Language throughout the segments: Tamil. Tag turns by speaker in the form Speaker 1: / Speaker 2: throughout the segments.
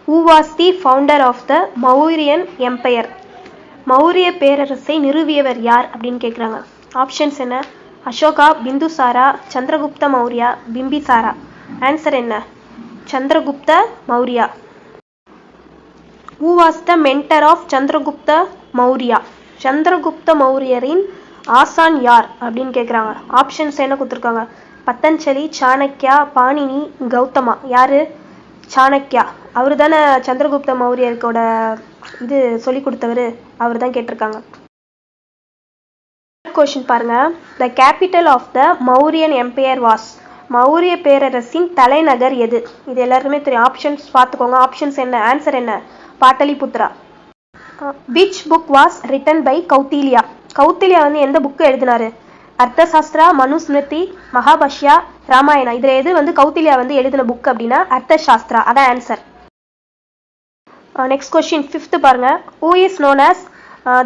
Speaker 1: Who was the founder of the Mauryan Empire? Maurya பேரரசை நிறுவியவர் யார் அப்படின்னு கேட்குறாங்க. ஆப்ஷன்ஸ் என்ன? அசோகா, பிந்துசாரா, சந்திரகுப்த மௌரியா, பிம்பிசாரா. ஆன்சர் என்ன? Chandragupta Maurya. Who was the mentor of Chandragupta Maurya? Chandragupta மௌரியரின் ஆசான் யார் அப்படின்னு கேட்குறாங்க. ஆப்ஷன்ஸ் என்ன கொடுத்துருக்காங்க? பத்தஞ்சலி, சாணக்கியா, பாணினி, கௌதமா. யாரு? சாணக்கியா. அவரு தானே சந்திரகுப்த மௌரியருக்கோட இது சொல்லி கொடுத்தவர், அவர் தான் கேட்டிருக்காங்க. கொஸ்டின் பாருங்க. The capital of the Mauryan empire was. Maurya பேரரசின் தலைநகர் எது? இது எல்லாருமே தெரியும். ஆப்ஷன்ஸ் பார்த்துக்கோங்க. ஆப்ஷன்ஸ் என்ன? ஆன்சர் என்ன? Pataliputra. Which book was written by Kautilya? Kautilya வந்து எந்த புக்கு எழுதினாரு? அர்த்தசாஸ்திரா, மனுஸ்மிருதி, மகாபாஷ்யா, ராமாயணா. இதுல எது வந்து கௌத்தில்யா வந்து எழுதின புக் அப்படின்னா அர்த்தசாஸ்திரா. அதான் ஆன்சர். நெக்ஸ்ட் கொஸ்டின் 5th பாருங்க. Who is known as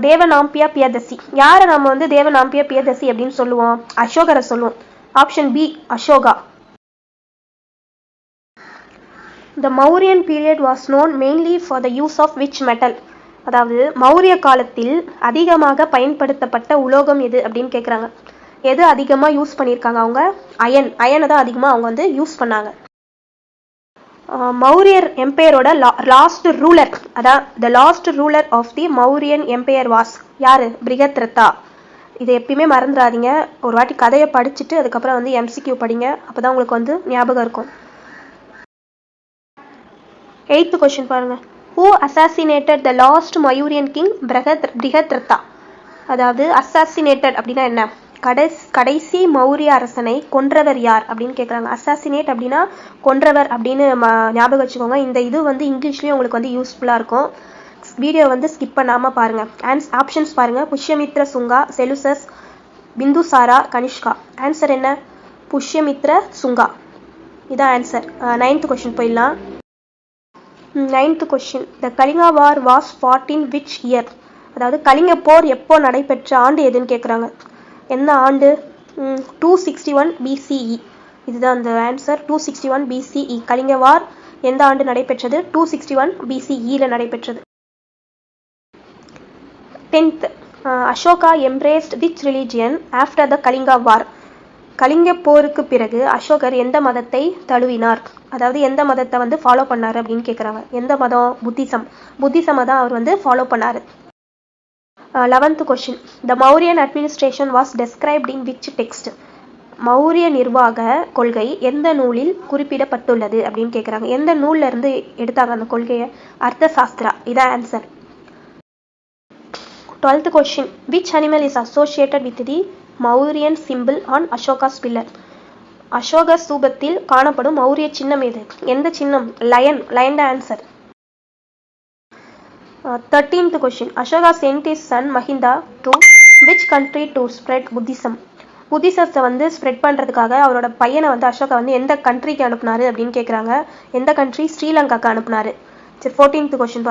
Speaker 1: Devanampiya Piyadasi? யாரை நம்ம வந்து தேவநாம்பியா பியதசி அப்படின்னு சொல்லுவோம்? அசோகரை சொல்லுவோம். Option B, Ashoka. The Mauryan period was known mainly for the use of which metal? அதாவது மௌரிய காலத்தில் அதிகமாக பயன்படுத்தப்பட்ட உலோகம் எது அப்படின்னு கேட்குறாங்க. எது அதிகமாக யூஸ் பண்ணியிருக்காங்க அவங்க? அயனை தான் அதிகமாக அவங்க வந்து யூஸ் பண்ணாங்க. மௌரியர் எம்பையரோட லாஸ்ட் ரூலர், அதான் the last ruler of the Mauryan empire was யாரு? பிரிகத்ரதா. இதை எப்பயுமே மறந்துடாதீங்க. ஒரு வாட்டி கதையை படிச்சுட்டு அதுக்கப்புறம் வந்து MCQ படிங்க. அப்போதான் உங்களுக்கு வந்து ஞாபகம் இருக்கும். 8th கொஸ்டின் பாருங்க. Who assassinated the last Mauryan king Brihadrata? அதாவது அசாசினேட்டட் அப்படின்னா என்ன? கடைசி மௌரிய அரசனை கொன்றவர் யார் அப்படின்னு கேட்குறாங்க. அசாசினேட் அப்படின்னா கொன்றவர் அப்படின்னு ஞாபகம் வச்சுக்கோங்க. இந்த இது வந்து இங்கிலீஷ்லேயும் உங்களுக்கு வந்து யூஸ்ஃபுல்லாக இருக்கும். வீடியோ வந்து ஸ்கிப் பண்ணாமல் பாருங்கள். ஆப்ஷன்ஸ் பாருங்கள். புஷ்யமித்ர சுங்கா, செலுசஸ், பிந்துசாரா, கனிஷ்கா. ஆன்சர் என்ன? புஷ்யமித்ர சுங்கா. இதான் ஆன்சர். 9th கொஸ்டின் போயிடலாம். 9th question. The Kalinga war was fought in which year? அதாவது கலிங்க போர் எப்போ நடைபெற்ற ஆண்டு எதுன்னு கேட்குறாங்க. என்ன ஆண்டு? 261 BCE. இதுதான் அந்த ஆன்சர். 261 BCE. கலிங்க வார் எந்த ஆண்டு நடைபெற்றது? 261 BCEல நடைபெற்றது. 10th. Ashoka embraced which religion after the Kalinga war? Kalinga போருக்கு பிறகு அசோகர் எந்த மதத்தை தழுவினார்? அதாவது எந்த மதத்தை வந்து ஃபாலோ பண்ணார் அப்படின்னு கேட்குறாங்க. எந்த மதம்? புத்திசம் தான் அவர் வந்து ஃபாலோ பண்ணார். 11th question. The Mauryan administration was described in which text? Maurya நிர்வாக கொள்கை எந்த நூலில் குறிப்பிடப்பட்டுள்ளது அப்படின்னு கேட்குறாங்க. எந்த நூல்ல இருந்து எடுத்தாங்க அந்த கொள்கையை? அர்த்தசாஸ்திரா. இதான் answer. 12th question. Which animal is associated with the Mauryan symbol on Ashoka's pillar? Ashoka ஸ்தூபத்தில் காணப்படும் மௌரிய சின்னம் எது? எந்த சின்னம்? லயன் தான் answer. 13th question. Ashoka sent his son Mahinda to which country to spread Buddhism? புத்திசத்தை வந்து ஸ்ப்ரெட் பண்ணுறதுக்காக அவரோட பையனை வந்து அசோகா வந்து எந்த கண்ட்ரிக்கு அனுப்புனாரு அப்படின்னு கேட்குறாங்க. எந்த கண்ட்ரி? ஸ்ரீலங்காக்கு அனுப்புனாரு. சரி, 14th question.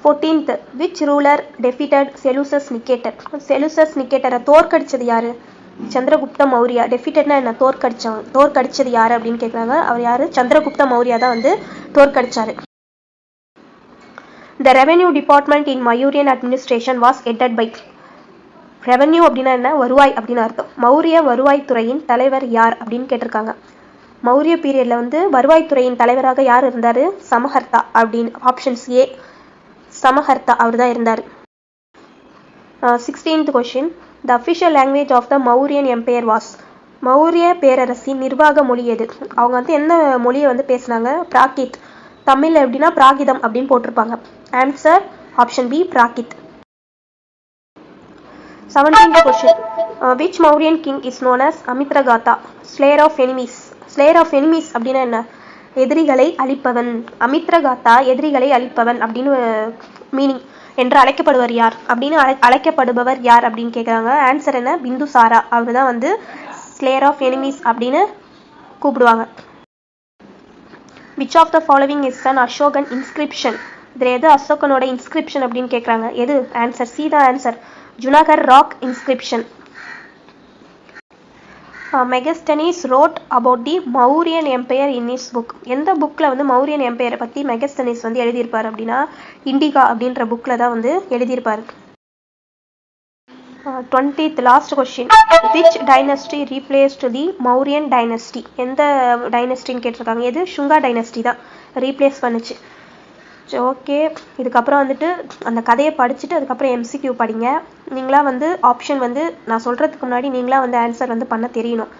Speaker 1: 14th. Which ruler defeated Seleucus Nicator? Seleucus நிக்கேட்டரை தோற்கடிச்சது யாரு? சந்திரகுப்த மௌரியா. டெஃபிட்டட்னா என்ன? தோற்கடிச்சது யாரு அப்படின்னு கேட்குறாங்க. அவர் யாரு? சந்திரகுப்த மௌரியா தான் வந்து தோற்கடிச்சாரு. The revenue department in Mauryan administration was headed by. Revenue அப்படின்னா என்ன? வருவாய் அப்படின்னு அர்த்தம். மௌரிய வருவாய் துறையின் தலைவர் யார் அப்படின்னு கேட்டிருக்காங்க. மௌரிய பீரியட்ல வந்து வருவாய் துறையின் தலைவராக யார் இருந்தாரு? சமஹர்த்தா அப்படின்னு. ஆப்ஷன்ஸ் ஏ, சமஹர்த்தா அவர் தான் இருந்தார். 16th question. The official language of the Mauryan empire was. Maurya பேரரசின் நிர்வாக மொழி எது? அவங்க வந்து என்ன மொழியை வந்து பேசினாங்க? பிராகித். தமிழ் எப்படின்னா பிராகிதம் அப்படின்னு போட்டிருப்பாங்க. Answer option B, Prakrit. 17th question. Which Mauryan king is known as Amitraghata, slayer of enemies? Slayer of enemies அப்படின்னா என்ன? எதிரிகளை அழிப்பவன். அமித்ரகாத்தா எதிரிகளை அழிப்பவன் அப்படின்னு மீனிங். என்று அழைக்கப்படுவர் யார் அப்படின்னு அழைக்கப்படுபவர் யார் அப்படின்னு கேட்குறாங்க. ஆன்சர் என்ன? பிந்துசாரா. அவர் தான் வந்து ஸ்லேயர் ஆஃப் எனிமீஸ் அப்படின்னு கூப்பிடுவாங்க. Which of the following is an Ashokan inscription? இதில் எது அசோகனோட இன்ஸ்கிரிப்ஷன் அப்படின்னு கேட்குறாங்க. எது? ஆன்சர் சி தான் answer. Junagarh rock inscription. Megasthenes wrote about the Mauryan empire in his book. எந்த புக்கில் வந்து மௌரியன் எம்பையரை பற்றி மெகஸ்தனீஸ் வந்து எழுதியிருப்பார் அப்படின்னா இண்டிகா அப்படின்ற புக்கில் தான் வந்து எழுதியிருப்பார். 20th last question. Which dynasty replaced the Mauryan dynasty? எந்த டைனஸ்டின்னு கேட்டிருக்காங்க. எது சுங்கா டைனஸ்டி தான் ரீப்ளேஸ் பண்ணுச்சு. ஓகே, இதுக்கப்புறம் வந்துட்டு அந்த கதையை படிச்சுட்டு அதுக்கப்புறம் எம்சிக்யூ படிங்க. நீங்களாக வந்து ஆப்ஷன் வந்து நான் சொல்கிறதுக்கு முன்னாடி நீங்களாக வந்து ஆன்சர் வந்து பண்ண தெரியணும்.